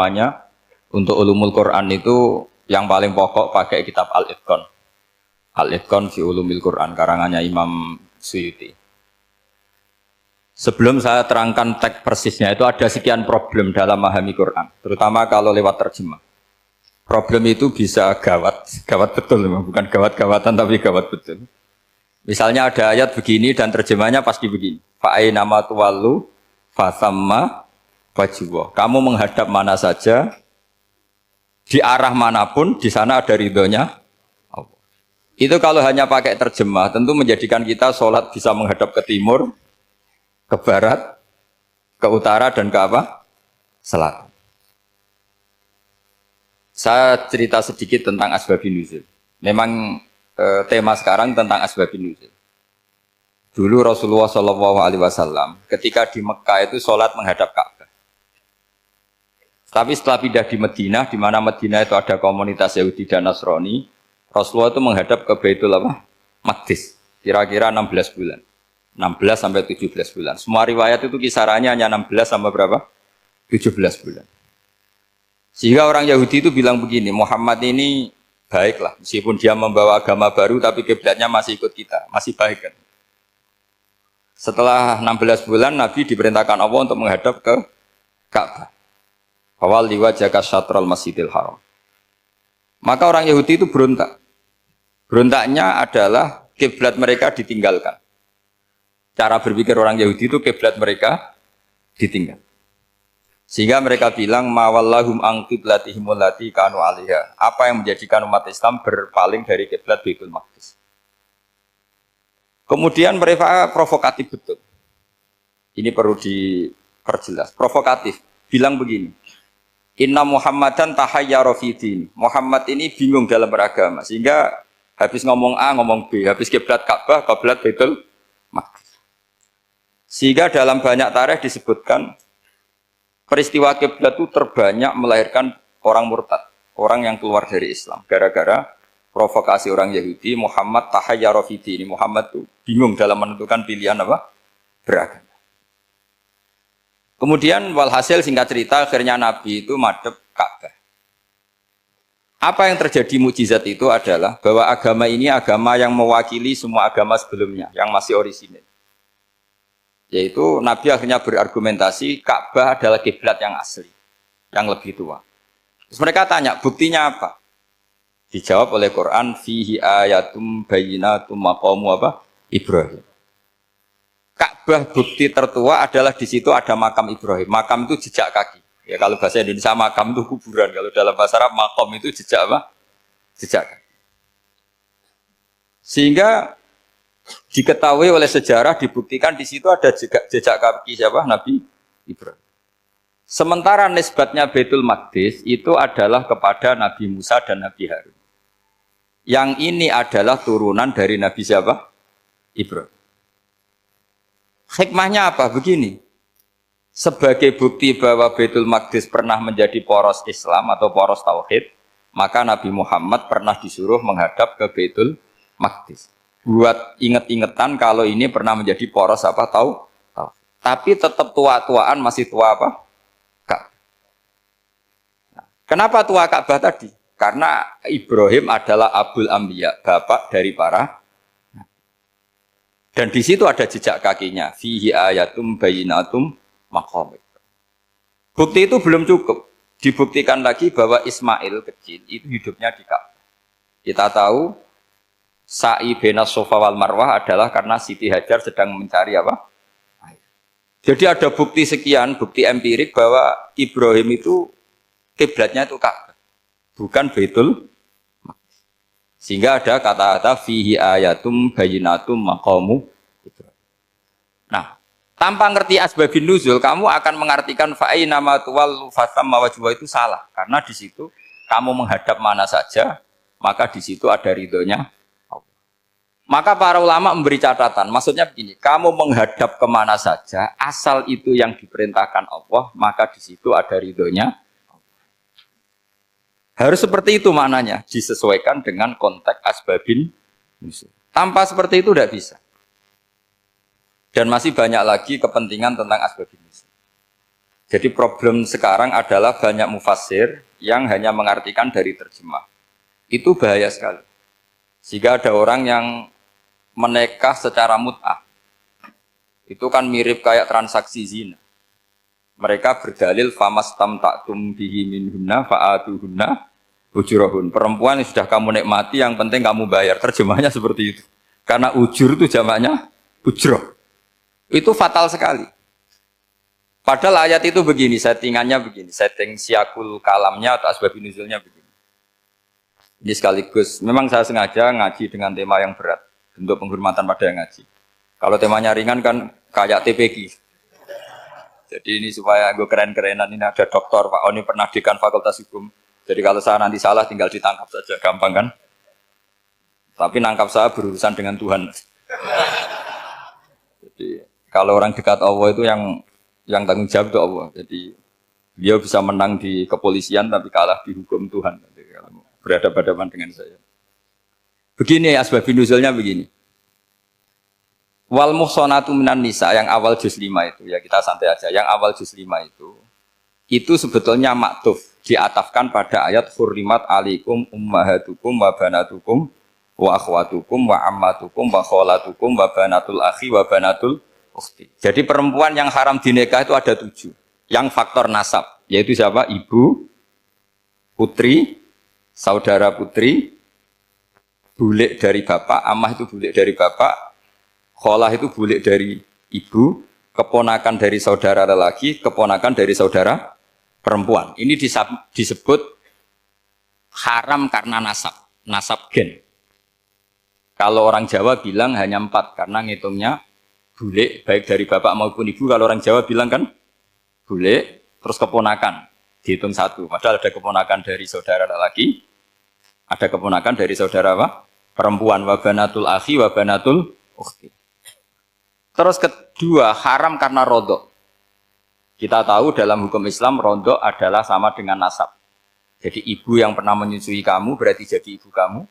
Semuanya untuk ulumul Quran itu yang paling pokok pakai kitab Al-Itqan. Al-Itqan fi ulumil Quran karangannya Imam Suyuti. Sebelum saya terangkan teks persisnya itu ada sekian problem dalam memahami Quran, terutama kalau lewat terjemah. Problem itu bisa gawat betul, bukan gawat-gawatan tapi gawat betul. Misalnya ada ayat begini dan terjemahnya pasti begini. Fa'ainama tuwallu fathamma wajhullah. Kamu menghadap mana saja, di arah manapun, di sana ada ridhonya Allah. Itu kalau hanya pakai terjemah, tentu menjadikan kita sholat bisa menghadap ke timur, ke barat, ke utara, dan ke apa? Selatan. Saya cerita sedikit tentang asbabun nuzul. Memang tema sekarang tentang asbabun nuzul. Dulu Rasulullah SAW ketika di Mekah itu sholat menghadap Ka'bah. Tapi setelah pindah di Madinah, di mana Madinah itu ada komunitas Yahudi dan Nasrani, Rasulullah itu menghadap ke Baitul Maqdis, kira-kira 16 bulan. 16 sampai 17 bulan. Semua riwayat itu kisarannya hanya 16 sampai berapa? 17 bulan. Sehingga orang Yahudi itu bilang begini, Muhammad ini baiklah, meskipun dia membawa agama baru, tapi kiblatnya masih ikut kita, masih baik kan. Setelah 16 bulan, Nabi diperintahkan Allah untuk menghadap ke Ka'bah. Awal liwajaka syatrul masjidil haram. Maka orang Yahudi itu berontak. Berontaknya adalah kiblat mereka ditinggalkan. Cara berpikir orang Yahudi itu kiblat mereka ditinggal. Sehingga mereka bilang mawallahum an qiblatihim allati kanu 'alaiha. Apa yang menjadikan umat Islam berpaling dari kiblat Baitul Maqdis. Kemudian mereka provokatif betul. Ini perlu diperjelas. Provokatif. Bilang begini. Inna Muhammadan tahayyara fi din. Muhammad ini bingung dalam beragama. Sehingga habis ngomong A, ngomong B. Habis kiblat Ka'bah, kiblat Baitul Maqdis. Sehingga dalam banyak tarikh disebutkan peristiwa kiblat itu terbanyak melahirkan orang murtad, orang yang keluar dari Islam. Gara-gara provokasi orang Yahudi, Muhammad tahayyara fi din. Muhammad itu bingung dalam menentukan pilihan apa? Beragama. Kemudian walhasil singkat cerita akhirnya Nabi itu madhep Ka'bah. Apa yang terjadi mukjizat itu adalah bahwa agama ini agama yang mewakili semua agama sebelumnya yang masih orisinil. Yaitu Nabi akhirnya berargumentasi Ka'bah adalah kiblat yang asli, yang lebih tua. Terus mereka tanya, buktinya apa? Dijawab oleh Quran, fihi ayatum bayyinatum maqamu apa? Ibrahim. Ka'bah bukti tertua adalah di situ ada makam Ibrahim. Makam itu jejak kaki. Ya kalau bahasa Indonesia makam itu kuburan. Kalau dalam bahasa Arab maqam itu jejak apa? Jejak kaki. Sehingga diketahui oleh sejarah, dibuktikan di situ ada jejak kaki siapa? Nabi Ibrahim. Sementara nisbatnya Baitul Maqdis itu adalah kepada Nabi Musa dan Nabi Harun. Yang ini adalah turunan dari Nabi siapa? Ibrahim. Hikmahnya apa? Begini. Sebagai bukti bahwa Baitul Maqdis pernah menjadi poros Islam atau poros Tauhid, maka Nabi Muhammad pernah disuruh menghadap ke Baitul Maqdis. Buat inget-ingetan kalau ini pernah menjadi poros apa tahu. Tapi tetap tua-tuaan masih tua apa? Ka'bah. Nah, kenapa tua Ka'bah tadi? Karena Ibrahim adalah Abul Anbiya, bapak dari para. Dan di situ ada jejak kakinya. Fihi ayatum bayyinatum maqam. Bukti itu belum cukup. Dibuktikan lagi bahwa Ismail kecil itu hidupnya di Ka'bah. Kita tahu sa'i baina Safa wal Marwah adalah karena Siti Hajar sedang mencari apa? Air. Jadi ada bukti sekian, bukti empirik bahwa Ibrahim itu kiblatnya itu Ka'bah, bukan Baitul Maqdis. Sehingga ada kata-kata fihi ayatum bayyinatum maqamu Ibrahim. Nah, tanpa ngerti asbabun nuzul, kamu akan mengartikan fa'ina ma tuwallu fatamma wajhuhu itu salah, karena di situ kamu menghadap mana saja, maka di situ ada ridhonya. Maka para ulama memberi catatan, maksudnya begini, kamu menghadap kemana saja, asal itu yang diperintahkan Allah, maka di situ ada ridhonya. Harus seperti itu maknanya, disesuaikan dengan konteks asbabin nuzul. Tanpa seperti itu tidak bisa. Dan masih banyak lagi kepentingan tentang asbabin nuzul. Jadi problem sekarang adalah banyak mufassir yang hanya mengartikan dari terjemah. Itu bahaya sekali. Sehingga ada orang yang menikah secara mut'ah. Itu kan mirip kayak transaksi zina. Mereka berdalil famastam taktum bihi minhunna fa'atuhunna ujurahun. Perempuan yang sudah kamu nikmati yang penting kamu bayar. Terjemahnya seperti itu. Karena ujur itu jamaknya ujroh. Itu fatal sekali. Padahal ayat itu begini, settingannya begini. Setting siakul kalamnya atau asbabun nuzulnya begini. Ini sekaligus, memang saya sengaja ngaji dengan tema yang berat. Bentuk penghormatan pada yang ngaji. Kalau temanya ringan kan kayak TPQ. Jadi ini supaya gue keren-kerenan, ini ada doktor, Pak Oni pernah dekan Fakultas Hukum. Jadi kalau saya nanti salah tinggal ditangkap saja, gampang kan? Tapi nangkap saya berurusan dengan Tuhan. Jadi kalau orang dekat Allah itu yang tanggung jawab itu Allah. Jadi dia bisa menang di kepolisian tapi kalah di hukum Tuhan. Jadi, kalau berhadapan-hadapan dengan saya. Begini asbabun nuzulnya begini. Wal muhsanatu minan nisa yang awal juz 5 itu ya kita santai aja. Yang awal juz 5 itu sebetulnya maktuf diatafkan pada ayat hurrimat alaikum ummahatukum wa banatukum wa akhwatukum wa ammatukum wa kholatukum wa banatul akhi wa banatul ukhti. Jadi perempuan yang haram dinikah itu ada 7. Yang faktor nasab yaitu siapa? Ibu, putri, saudara putri, bulik dari bapak, amah itu bulik dari bapak, kholah itu bulik dari ibu, keponakan dari saudara lelaki, keponakan dari saudara perempuan. Ini disebut haram karena nasab gen. Kalau orang Jawa bilang hanya 4 karena ngitungnya bulik baik dari bapak maupun ibu. Kalau orang Jawa bilang kan bulik terus keponakan dihitung 1. Padahal ada keponakan dari saudara lelaki, ada keponakan dari saudara apa? Perempuan. Wa banatul akhi wa banatul ukhti. Terus kedua, haram karena rodok. Kita tahu dalam hukum Islam, rodok adalah sama dengan nasab. Jadi ibu yang pernah menyusui kamu berarti jadi ibu kamu.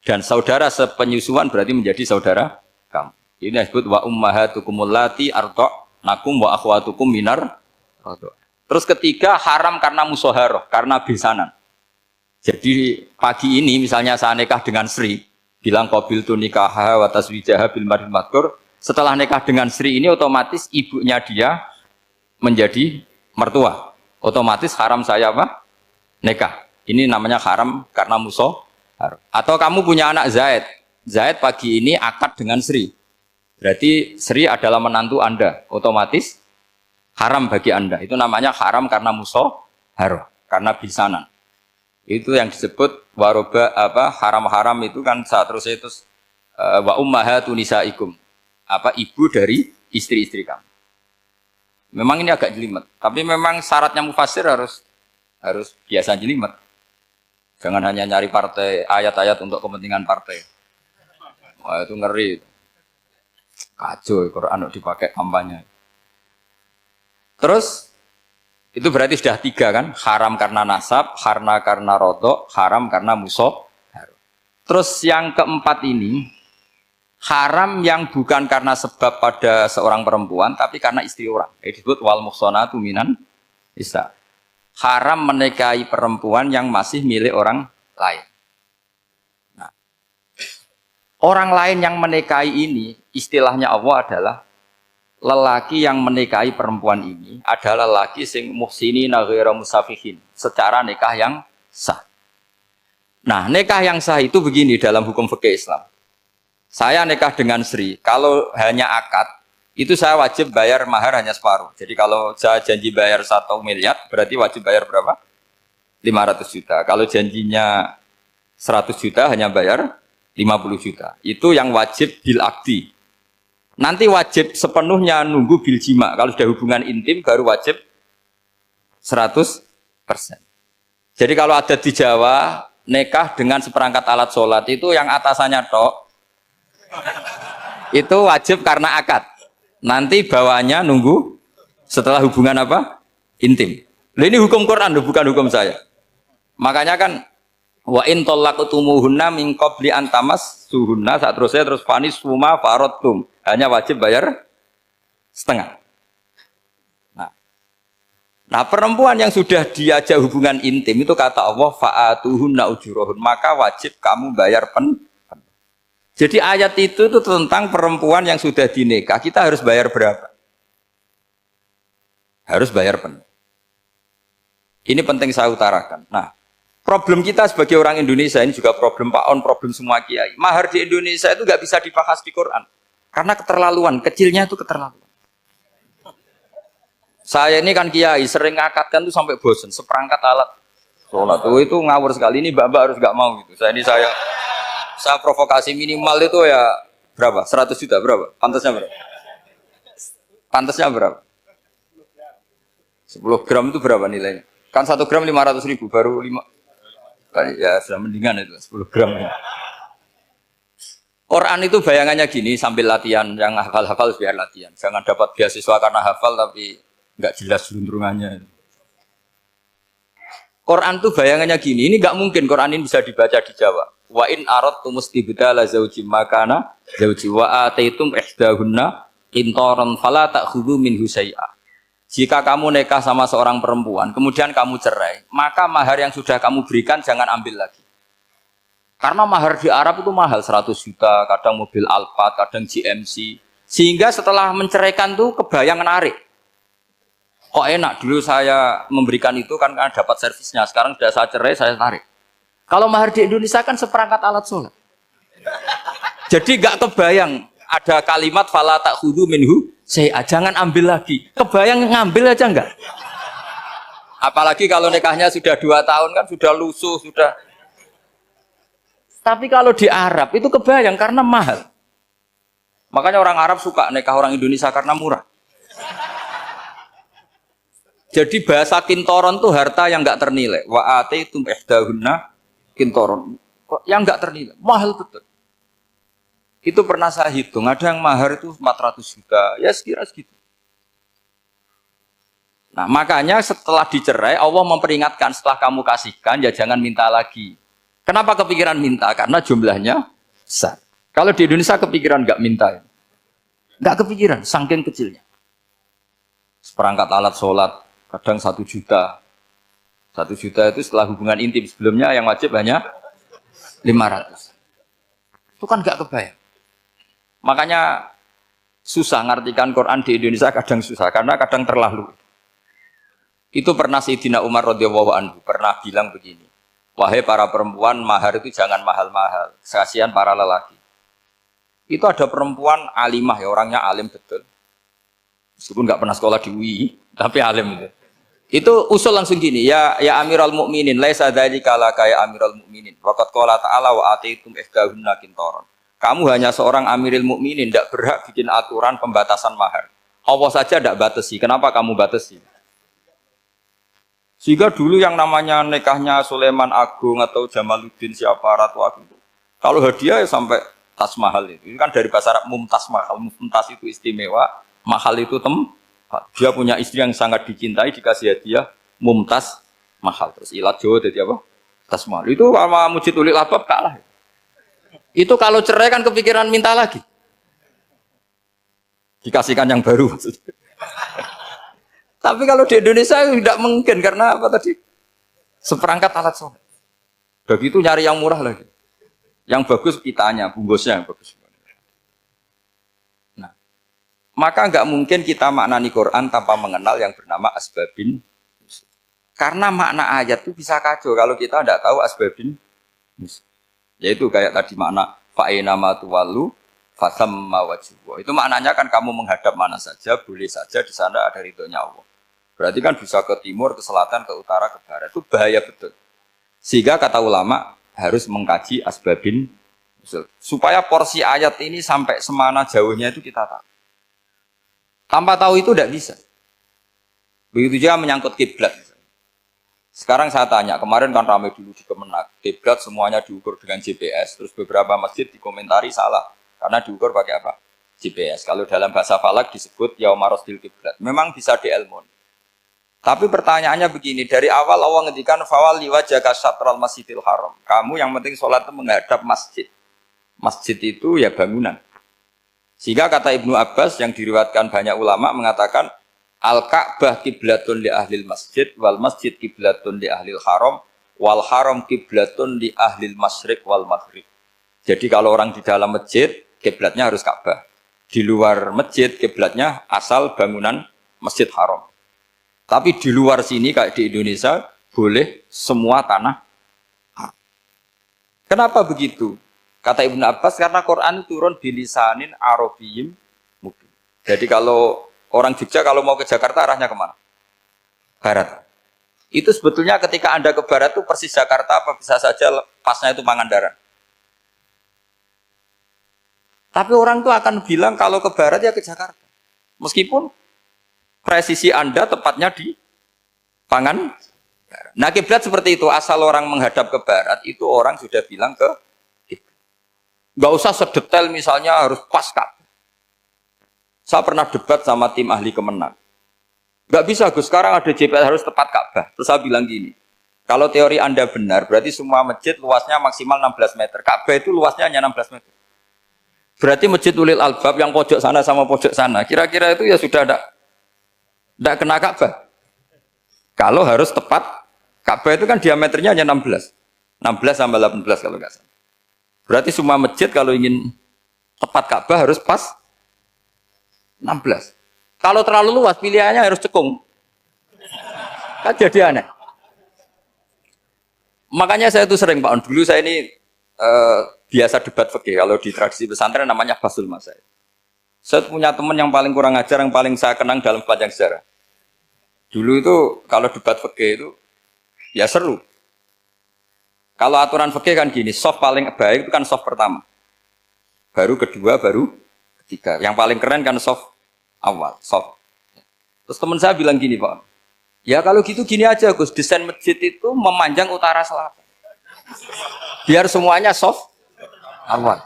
Dan saudara sepenyusuan berarti menjadi saudara kamu. Ini disebut wa ummahatukumul lati arda'nakum wa akhwatukum minar rodok. Terus ketiga, haram karena musoharoh, karena besanan. Jadi pagi ini misalnya saya nikah dengan Sri, bilang qabil tu nikaha wa taswijaha bil marhil madkur. Setelah nikah dengan Sri ini otomatis ibunya dia menjadi mertua. Otomatis haram saya apa? Nikah. Ini namanya haram karena musoharoh. Atau kamu punya anak Zaid. Zaid pagi ini akad dengan Sri. Berarti Sri adalah menantu Anda. Otomatis haram bagi Anda. Itu namanya haram karena musoharoh. Karena bisanan. Itu yang disebut waroba apa haram-haram itu kan saat terus itu wa ummahatu nisaikum. Apa ibu dari istri-istri kamu. Memang ini agak jelimet, tapi memang syaratnya mufassir harus biasa jelimet. Jangan hanya nyari partai ayat-ayat untuk kepentingan partai. Wah itu ngeri. Kacau Quran dipakai kampanye. Terus itu berarti sudah 3 kan? Haram karena nasab, haram karena rodok, haram karena musoh. Terus yang keempat ini haram yang bukan karena sebab pada seorang perempuan, tapi karena istri orang. Disebut wal muhsanatu minan nisa. Haram menikahi perempuan yang masih milik orang lain. Nah, orang lain yang menikahi ini, istilahnya Allah adalah lelaki yang menikahi perempuan ini adalah lelaki sing muhsinina ghairu musafihin, secara nikah yang sah. Nah, nikah yang sah itu begini dalam hukum fikih Islam. Saya nikah dengan Sri, kalau hanya akad, itu saya wajib bayar mahar hanya separuh. Jadi kalau saya janji bayar 1 miliar, berarti wajib bayar berapa? 500 juta. Kalau janjinya 100 juta, hanya bayar 50 juta. Itu yang wajib bil akdi. Nanti wajib sepenuhnya nunggu bil jima. Kalau sudah hubungan intim, baru wajib 100%. Jadi kalau ada di Jawa, nikah dengan seperangkat alat sholat, itu yang atasannya tok, itu wajib karena akad. Nanti bawahnya nunggu setelah hubungan apa? Intim. Ini hukum Quran, bukan hukum saya. Makanya kan wa in talaqtumuhunna min qabli an tamassuhunna, saat terus fanis suma faradtum. Hanya wajib bayar setengah. Nah, Nah, perempuan yang sudah diajak hubungan intim itu kata Allah fa'atuhunna ujurahun, maka wajib kamu bayar Jadi ayat itu tentang perempuan yang sudah dinikah, kita harus bayar berapa? Harus bayar penuh. Ini penting saya utarakan. Nah, problem kita sebagai orang Indonesia ini juga problem Pak On, problem semua kiai. Mahar di Indonesia itu nggak bisa dibahas di Quran karena keterlaluan, kecilnya itu keterlaluan. Saya ini kan kiai, sering ngakatkan tuh sampai bosen, seperangkat alat sholat. Itu ngawur sekali, ini mbak-mbak harus nggak mau gitu. Saya provokasi minimal itu ya berapa? 100 juta berapa? Pantasnya berapa? Pantasnya berapa? 10 gram itu berapa nilainya? Kan 1 gram 500.000, baru 5. Ya sudah mendingan itu 10 gram. Quran itu bayangannya gini, sambil latihan, yang hafal-hafal biar latihan. Jangan dapat beasiswa karena hafal tapi nggak jelas lunturungannya. Quran tuh bayangannya gini, ini nggak mungkin Quran ini bisa dibaca di Jawa. Wa in aradtum istibdala zawji makana zawji wa ataitum ihdahunna qintaran fala ta'khudhu minhu syai'a. Jika kamu nikah sama seorang perempuan, kemudian kamu cerai, maka mahar yang sudah kamu berikan jangan ambil lagi. Karena mahar di Arab itu mahal, 100 juta, kadang mobil Alphard, kadang GMC. Sehingga setelah menceraikan tuh kebayang menarik. Kok enak, dulu saya memberikan itu kan karena dapat servisnya, sekarang sudah saya cerai, saya tarik. Kalau mahar di Indonesia kan seperangkat alat sholat. Jadi gak kebayang ada kalimat fala ta'khudhu minhu syai'a, jangan ambil lagi. Kebayang ngambil aja enggak? Apalagi kalau nikahnya sudah 2 tahun kan sudah lusuh, sudah. Tapi kalau di Arab itu kebayang karena mahal. Makanya orang Arab suka nikah orang Indonesia karena murah. Jadi bahasa kintoron tuh harta yang enggak ternilai. Wa ataitum ihdahunna kintoron. Yang enggak ternilai, mahal betul. Itu pernah saya hitung, ada yang mahar itu 400 juta, ya sekira segitu. Nah, makanya setelah dicerai, Allah memperingatkan setelah kamu kasihkan, ya jangan minta lagi. Kenapa kepikiran minta? Karena jumlahnya besar. Kalau di Indonesia kepikiran nggak minta, ya? Nggak kepikiran, saking kecilnya. Seperangkat alat sholat, kadang 1 juta. 1 juta itu setelah hubungan intim, sebelumnya yang wajib hanya 500. Itu kan nggak kebayang. Makanya susah ngartikan Quran di Indonesia, kadang susah karena kadang terlalu. Itu pernah Sayyidina Umar radhiyallahu anhu pernah bilang begini, wahai para perempuan, mahar itu jangan mahal-mahal, kasihan para lelaki. Itu ada perempuan alimah ya, orangnya alim betul, meskipun nggak pernah sekolah di UI, tapi alim itu. Itu usul langsung gini, ya Amirul Mukminin, laisa dzalika laka ya Amirul Mukminin. Waqad qala ta'ala wa ataitum ihdahunna qintaran. Kamu hanya seorang Amirul Mukminin, tidak berhak bikin aturan pembatasan mahar. Allah saja tidak batasi, kenapa kamu batasi? Sehingga dulu yang namanya nikahnya Sulaiman Agung atau Jamaluddin siapa Ratu Agung, kalau hadiah ya sampai tas mahal itu. Ini kan dari bahasa Arab mumtaz mahal, mumtaz itu istimewa, mahal itu dia punya istri yang sangat dicintai, dikasih hadiah mumtaz mahal. Terus ilat Jawa jadi apa? Tas mahal. Itu sama Mujid Ulil Albab kalah. Itu kalau cerai kan kepikiran minta lagi. Dikasihkan yang baru maksudnya. Tapi kalau di Indonesia tidak mungkin karena apa tadi? Seperangkat alat sholat. Begitu nyari yang murah lagi. Yang bagus kitanya, bungkusnya yang bagus. Nah, maka nggak mungkin kita maknani Quran tanpa mengenal yang bernama asbabin. Karena makna ayat itu bisa kacau kalau kita tidak tahu asbabin. Yaitu kayak tadi makna fa'ina ma tuwallu fasamma wajhu. Itu maknanya kan kamu menghadap mana saja, boleh saja di sana ada ridhonya Allah. Berarti kan bisa ke timur, ke selatan, ke utara, ke barat. Itu bahaya betul. Sehingga kata ulama harus mengkaji asbabin supaya porsi ayat ini sampai semana jauhnya itu kita tahu. Tanpa tahu itu tidak bisa. Begitu juga menyangkut kiblat. Sekarang saya tanya, kemarin kan ramai dulu di Kemenak, kiblat semuanya diukur dengan GPS, terus beberapa masjid dikomentari salah, karena diukur pakai apa? GPS. Kalau dalam bahasa falak disebut yaumarosdil kiblat. Memang bisa diilmun. Tapi pertanyaannya begini, dari awal Allah ngendikan fawalli wajhaka syatral masjidil haram. Kamu yang penting sholat itu menghadap masjid. Masjid itu ya bangunan. Sehingga kata Ibnu Abbas yang diriwayatkan banyak ulama mengatakan Al-Ka'bah kiblatun li ahlil masjid wal masjid kiblatun li ahlil haram wal haram kiblatun li ahlil masyriq wal maghrib. Jadi kalau orang di dalam masjid kiblatnya harus Ka'bah. Di luar masjid kiblatnya asal bangunan Masjid Haram. Tapi di luar sini kayak di Indonesia boleh semua tanah. Kenapa begitu? Kata Ibnu Abbas karena Quran turun bilisanin Arabiyyin mubin. Jadi kalau orang Jogja kalau mau ke Jakarta arahnya kemana? Barat. Itu sebetulnya ketika Anda ke barat itu persis Jakarta apa bisa saja pasnya itu Pangandaran. Tapi orang itu akan bilang kalau ke barat ya ke Jakarta. Meskipun presisi Anda tepatnya di Pangandaran. Nah kiblat seperti itu, asal orang menghadap ke barat itu orang sudah bilang ke kiblat. Nggak usah sedetail misalnya harus pas Ka'bah. Saya pernah debat sama tim ahli Kemenang. Nggak bisa Gus, sekarang ada GPS harus tepat Ka'bah. Terus saya bilang gini, kalau teori Anda benar, berarti semua masjid luasnya maksimal 16 meter. Ka'bah itu luasnya hanya 16 meter. Berarti masjid Ulil Albab yang pojok sana sama pojok sana, kira-kira itu ya sudah tidak kena Ka'bah. Kalau harus tepat, Ka'bah itu kan diameternya hanya 16. 16 sampai 18 kalau nggak salah. Berarti semua masjid kalau ingin tepat Ka'bah harus pas 16. Kalau terlalu luas pilihannya harus cekung. Kan jadi aneh. Makanya saya itu sering Pak On, dulu saya ini biasa debat fikih. Kalau di tradisi pesantren namanya Basul Masail. Saya punya teman yang paling kurang ajar, yang paling saya kenang dalam sepanjang sejarah. Dulu itu kalau debat fikih itu ya seru. Kalau aturan fikih kan gini, soft paling baik itu kan soft pertama. Baru kedua, baru ketiga. Yang paling keren kan soft awal, soft. Terus teman saya bilang gini Pak, ya kalau gitu gini aja Gus, desain masjid itu memanjang utara selatan. Biar semuanya soft awal.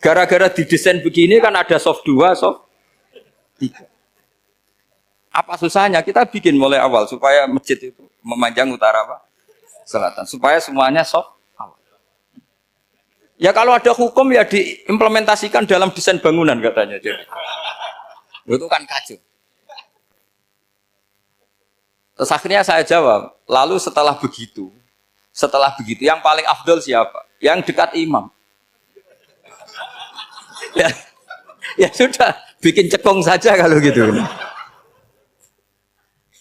Gara-gara didesain begini kan ada soft 2, soft 3. Apa susahnya? Kita bikin mulai awal supaya masjid itu memanjang utara apa? Selatan. Supaya semuanya soft awal. Ya kalau ada hukum ya diimplementasikan dalam desain bangunan katanya. Jadi. Itu kan kacau. Terus akhirnya saya jawab, lalu setelah begitu yang paling afdol siapa? Yang dekat imam. Ya sudah, bikin cekong saja kalau gitu.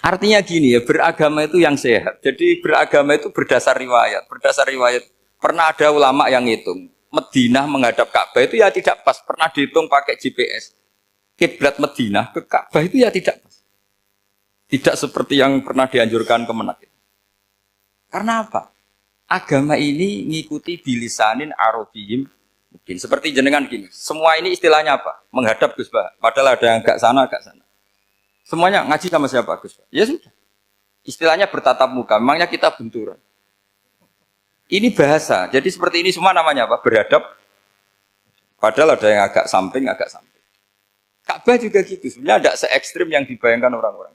Artinya gini ya, beragama itu yang sehat. Jadi beragama itu berdasar riwayat. Berdasar riwayat, pernah ada ulama yang ngitung. Madinah menghadap Ka'bah itu ya tidak pas. Pernah dihitung pakai GPS. Kiblat Madinah ke Ka'bah itu ya tidak pas. Tidak seperti yang pernah dianjurkan Kemenak. Karena apa? Agama ini ngikuti bilisanin Arabiyyin mungkin. Seperti jenengan gini. Semua ini istilahnya apa? Menghadap Gus Bah. Padahal ada yang agak sana, agak sana. Semuanya ngaji sama siapa Gus? Ya sudah. Istilahnya bertatap muka. Memangnya kita benturan. Ini bahasa. Jadi seperti ini semua namanya apa? Beradab. Padahal ada yang agak samping, agak samping. Ka'bah juga gitu. Sebenarnya tidak se-ekstrim yang dibayangkan orang-orang.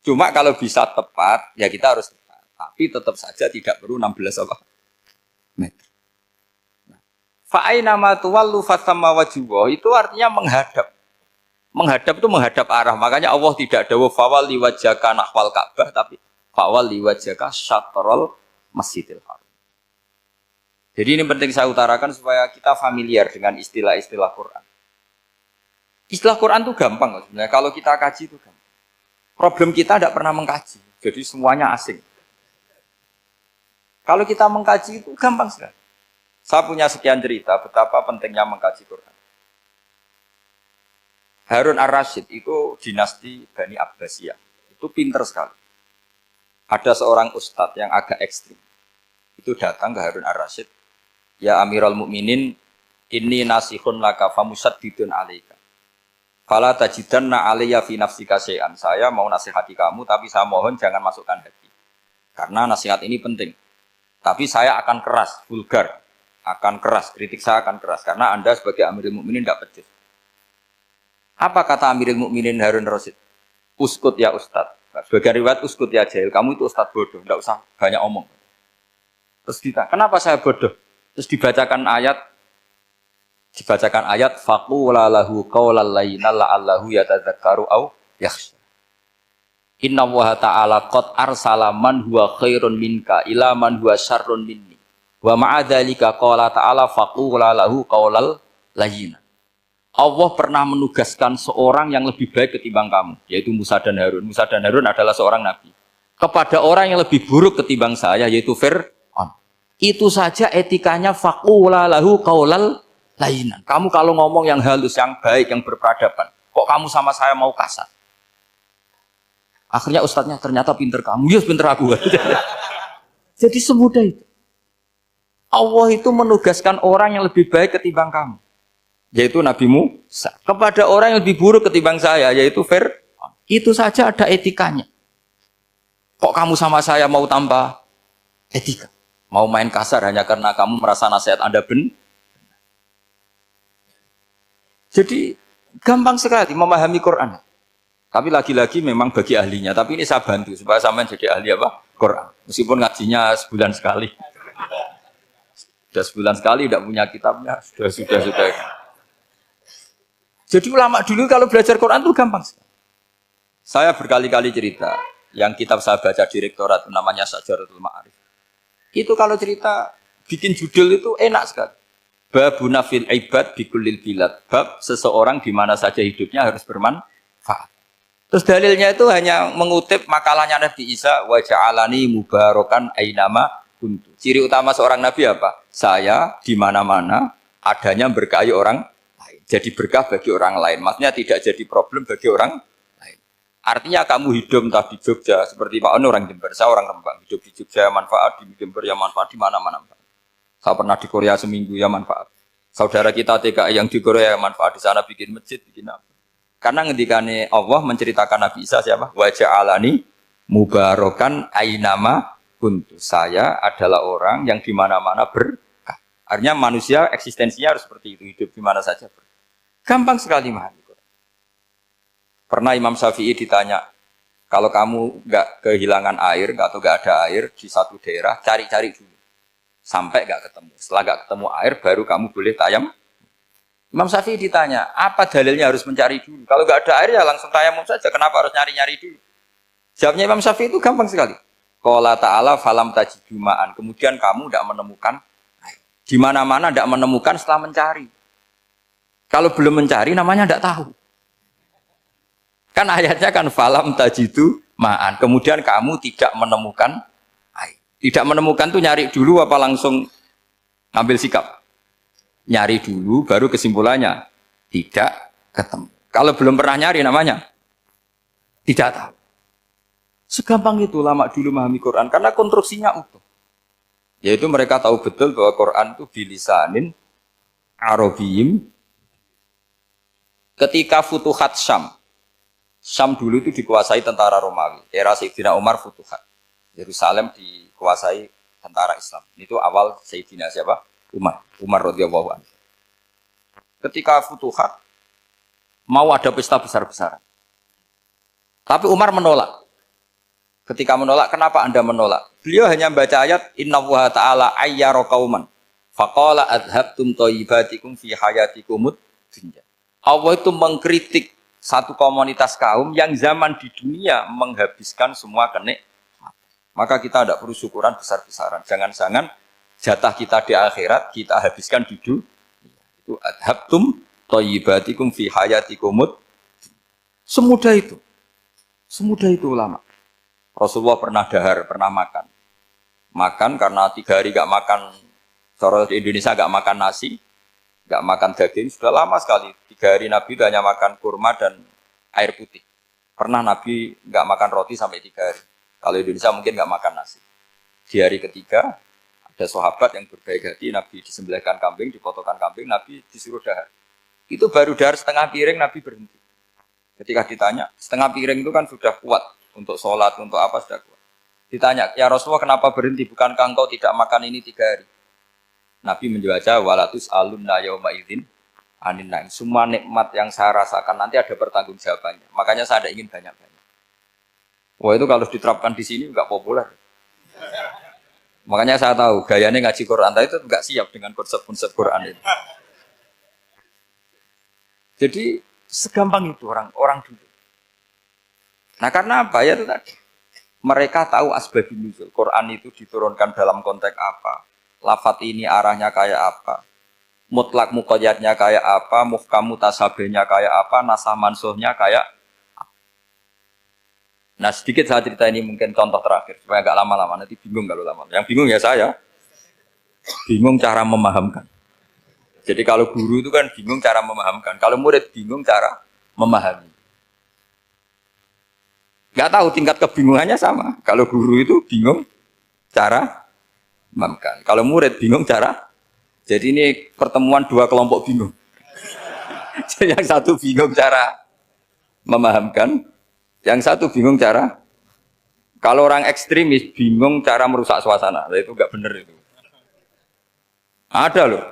Cuma kalau bisa tepat, ya kita harus tepat. Tapi tetap saja tidak perlu 16 apa? Meter. Fa'aina ma tuwallu fathamma wajhullah itu artinya menghadap. Menghadap itu menghadap arah. Makanya Allah tidak dawuh fawal liwajhaka nahwal Ka'bah tapi fawal liwajhaka syatrul Masjidil Haram. Jadi ini penting saya utarakan supaya kita familiar dengan istilah-istilah Quran. Istilah Quran itu gampang sebenarnya. Kalau kita kaji itu gampang. Problem kita tidak pernah mengkaji. Jadi semuanya asing. Kalau kita mengkaji itu gampang sekali. Saya punya sekian cerita betapa pentingnya mengkaji Quran. Harun Ar-Rasyid itu dinasti Bani Abbasiyah. Itu pinter sekali. Ada seorang ustadz yang agak ekstrim. Itu datang ke Harun Ar-Rasyid. Ya Amirul Mukminin, inni nasihun laka famusaddidun alaika. Fala tajidanna alayya fi nafsika syai'an. Saya mau nasihati kamu, tapi saya mohon jangan masukkan hati. Karena nasihat ini penting. Tapi saya akan keras, vulgar. Akan keras, kritik saya akan keras. Karena Anda sebagai Amirul Mukminin tidak pecus. Apa kata Amirul Mukminin Harun Ar-Rasyid? Uskut ya Ustadz. Sebagai riwayat uskut ya jahil. Kamu itu Ustadz bodoh, tidak usah banyak omong. Terus kita, kenapa saya bodoh? Terus dibacakan ayat faqula lahu qaulal layyina la'allahu yatadzakkaru au yakhsha. Inna wa ta'ala qad arsala man huwa khairun minka ila man huwa syarrun minni. Wa ma'a dzalika qala ta'ala faqula lahu qaulal layyin. Allah pernah menugaskan seorang yang lebih baik ketimbang kamu, yaitu Musa dan Harun. Musa dan Harun adalah seorang nabi. Kepada orang yang lebih buruk ketimbang saya, yaitu Fir'aun. Itu saja etikanya faqula lahu qaulal layyin. Kamu kalau ngomong yang halus, yang baik, yang berperadaban, kok kamu sama saya mau kasar? Akhirnya ustadznya ternyata pinter kamu, ya pinter aku. Jadi semudah itu. Allah itu menugaskan orang yang lebih baik ketimbang kamu, yaitu Nabi Musa, kepada orang yang lebih buruk ketimbang saya, yaitu Fir'aun. Itu saja ada etikanya. Kok kamu sama saya mau tambah etika? Mau main kasar hanya karena kamu merasa nasihat Anda benar? Jadi gampang sekali memahami Quran. Tapi lagi-lagi memang bagi ahlinya. Tapi ini saya bantu supaya sampean jadi ahli apa? Quran. Meskipun ngajinya sebulan sekali. Sudah sebulan sekali tidak punya kitabnya. Sudah. Jadi ulama dulu kalau belajar Quran itu gampang sekali. Saya berkali-kali cerita. Yang kitab saya baca di rektorat namanya Syajaratul Ma'arif. Itu kalau cerita bikin judul itu enak sekali. Babuna fil ibad bikullil bilad. Bab seseorang di mana saja hidupnya harus bermanfaat. Terus dalilnya itu hanya mengutip makalahnya Nabi Isa, wa ja'alani mubarakan ainama kuntu. Ciri utama seorang nabi apa? Saya di mana-mana adanya berkahi orang lain. Jadi berkah bagi orang lain. Maksudnya tidak jadi problem bagi orang lain. Artinya kamu hidup entah di Jogja seperti Pak Ono orang Jember, saya orang Rembang. Hidup di Jogja manfaat, di Jember ya manfaat, di mana-mana. Saya pernah di Korea seminggu ya manfaat. Saudara kita TKI yang di Korea ya manfaat, di sana bikin masjid, bikin apa. Karena ngendikane Allah menceritakan Nabi Isa siapa? Wa ja'alani mubarakan ainama kuntu. Saya adalah orang yang di mana-mana berkah. Artinya manusia eksistensinya harus seperti itu, hidup di mana saja. Gampang sekali memahami. Pernah Imam Syafi'i ditanya, kalau kamu nggak kehilangan air atau nggak ada air di satu daerah, cari-cari dulu sampai nggak ketemu. Setelah nggak ketemu air, baru kamu boleh tayamum. Imam Syafi'i ditanya, apa dalilnya harus mencari dulu? Kalau nggak ada air ya langsung tayamum saja. Kenapa harus nyari-nyari dulu? Jawabnya Imam Syafi'i itu gampang sekali. Qala ta'ala falam tajidu ma'an. Kemudian kamu tidak menemukan air. Di mana-mana tidak menemukan setelah mencari. Kalau belum mencari namanya tidak tahu. Kan ayatnya kan falam tajidu ma'an. Kemudian kamu tidak menemukan air. Tidak menemukan tuh nyari dulu apa langsung ambil sikap? Nyari dulu, baru kesimpulannya tidak ketemu. Kalau belum pernah nyari namanya tidak tahu. Segampang itu ulama dulu memahami Quran karena konstruksinya utuh. Yaitu mereka tahu betul bahwa Quran itu bilisanin Arabiyim. Ketika Futuhat Syam, Syam dulu itu dikuasai tentara Romawi. Era Sayyidina Umar Futuhat. Yerusalem dikuasai tentara Islam. Itu awal Sayyidina siapa? Umar radhiyallahu anhu. Ketika Futuhat mau ada pesta besar-besaran. Tapi Umar menolak. Ketika menolak, kenapa Anda menolak? Beliau hanya membaca ayat innallaha ta'ala ayyara qauman faqala adhabtum thayyibatikum fi hayatikumud dunya. Allah itu mengkritik satu komunitas kaum yang zaman di dunia menghabiskan semua kenikmatan. Maka kita tidak perlu syukuran besar-besaran. Jangan-jangan jatah kita di akhirat kita habiskan di dunia. Itu adhabtum thayyibatikum fi hayatikumud. Semudah itu. Semudah itu ulama. Rasulullah pernah dahar, pernah makan. Makan karena 3 hari gak makan, cara di Indonesia gak makan nasi, gak makan daging, sudah lama sekali. 3 hari Nabi itu hanya makan kurma dan air putih. Pernah Nabi gak makan roti sampai 3 hari. Kalau Indonesia mungkin gak makan nasi. Di hari ketiga, ada sahabat yang berbaik hati, Nabi disembelihkan kambing, dipotongkan kambing, Nabi disuruh dahar. Itu baru dahar setengah piring, Nabi berhenti. Ketika ditanya, setengah piring itu kan sudah kuat. Untuk sholat, untuk apa sudah kuat. Ditanya, ya Rasulullah kenapa berhenti? Bukankah engkau tidak makan ini 3 hari? Nabi menjawab, walatus alunna yauma idzin anin naim. Semua nikmat yang saya rasakan nanti ada pertanggungjawabannya. Makanya saya ada ingin banyak-banyak. Wah itu kalau diterapkan di sini nggak populer. Makanya saya tahu gayanya ngaji Quran itu nggak siap dengan konsep-konsep Quran itu. Jadi segampang itu orang dulu. Nah karena apa ya itu tadi. Mereka tahu asbabun nuzul. Quran itu diturunkan dalam konteks apa. Lafat ini arahnya kayak apa. Mutlak muqayyadnya kayak apa. Muhkam mutasabihnya kayak apa. Nasah mansuhnya kayak apa. Nah sedikit saya cerita ini mungkin contoh terakhir. Supaya agak lama-lama. Nanti bingung kalau lama. Yang bingung ya saya. Bingung cara memahamkan. Jadi kalau guru itu kan bingung cara memahamkan. Kalau murid bingung cara memahami. Nggak tahu tingkat kebingungannya sama. Kalau guru itu bingung cara memahamkan. Kalau murid bingung cara. Jadi ini pertemuan dua kelompok bingung. Jadi yang satu bingung cara memahamkan. Yang satu bingung cara. Kalau orang ekstremis bingung cara merusak suasana. Itu nggak benar itu. Ada loh.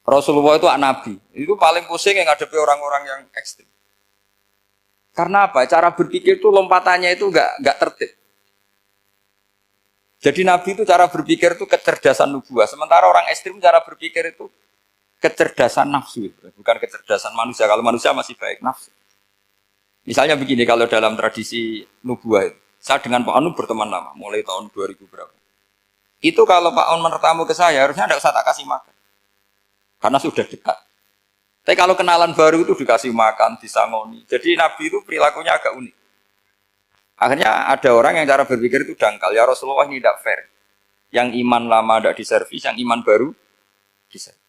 Rasulullah itu nabi. Itu paling pusing yang ngadepi orang-orang yang ekstrem. Karena apa? Cara berpikir itu lompatannya itu nggak tertib. Jadi nabi itu cara berpikir itu kecerdasan nubuah. Sementara orang ekstrem cara berpikir itu kecerdasan nafsu. Bukan kecerdasan manusia. Kalau manusia masih baik nafsu. Misalnya begini, kalau dalam tradisi nubuah itu. Saya dengan Pak Anu berteman lama. Mulai tahun 2000 berapa. Itu kalau Pak Anu bertamu ke saya, harusnya tidak usah tak kasih makan. Karena sudah dekat. Tapi kalau kenalan baru itu dikasih makan, disangoni. Jadi Nabi itu perilakunya agak unik. Akhirnya ada orang yang cara berpikir itu dangkal. Ya Rasulullah ini tidak fair. Yang iman lama tidak diservis, yang iman baru diservis.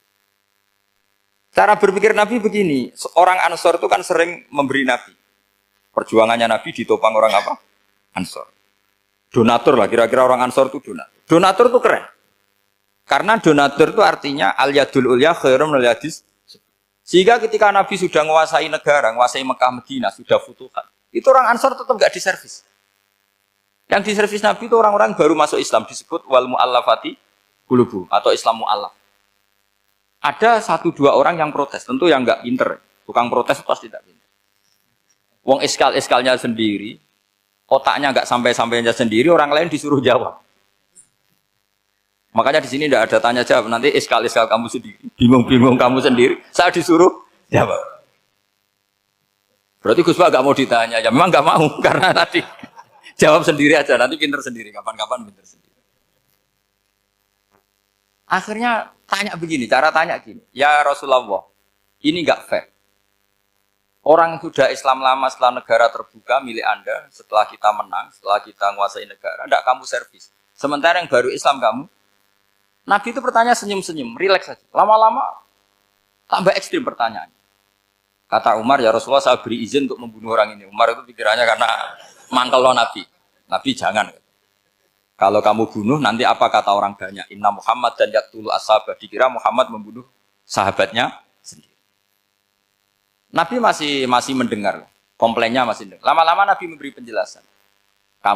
Cara berpikir Nabi begini. Orang Ansor itu kan sering memberi Nabi. Perjuangannya Nabi ditopang orang apa? Ansor. Donatur lah, kira-kira orang Ansor itu donatur. Donatur itu keren. Karena donatur itu artinya al-yadul ulya khairum minal yadis. Sehingga ketika Nabi sudah menguasai negara, menguasai Mekah Madinah, sudah futuhat, itu orang Ansor tetap nggak diservis. Yang diservis Nabi itu orang-orang baru masuk Islam, disebut wal mu'allafati qulubuhum atau Islam mu'allaf. Ada 1-2 orang yang protes, tentu yang nggak pinter. Tukang protes pasti tidak pinter. Wong iskal-iskalnya sendiri, otaknya nggak sampai-sampainya sendiri, orang lain disuruh jawab. Makanya di sini tidak ada tanya jawab. Nanti iskal-iskal kamu sendiri, bingung-bingung kamu sendiri, saya disuruh jawab. Berarti Gus Pak nggak mau ditanya, ya memang nggak mau karena tadi jawab sendiri aja. Nanti pinter sendiri, kapan-kapan pinter sendiri. Akhirnya tanya begini, cara tanya gini, ya Rasulullah, ini nggak fair. Orang sudah Islam lama setelah negara terbuka milik Anda, setelah kita menang, setelah kita menguasai negara, tidak kamu servis. Sementara yang baru Islam kamu. Nabi itu bertanya senyum-senyum, rileks saja. Lama-lama tambah ekstrim pertanyaan. Kata Umar, ya Rasulullah saya beri izin untuk membunuh orang ini. Umar itu pikirannya karena mangkel lo Nabi. Nabi jangan. Kalau kamu bunuh, nanti apa kata orang banyak? Inna Muhammad dan yaktulu ashabah. Dikira Muhammad membunuh sahabatnya sendiri. Nabi masih mendengar. Komplainnya masih dengar. Lama-lama Nabi memberi penjelasan.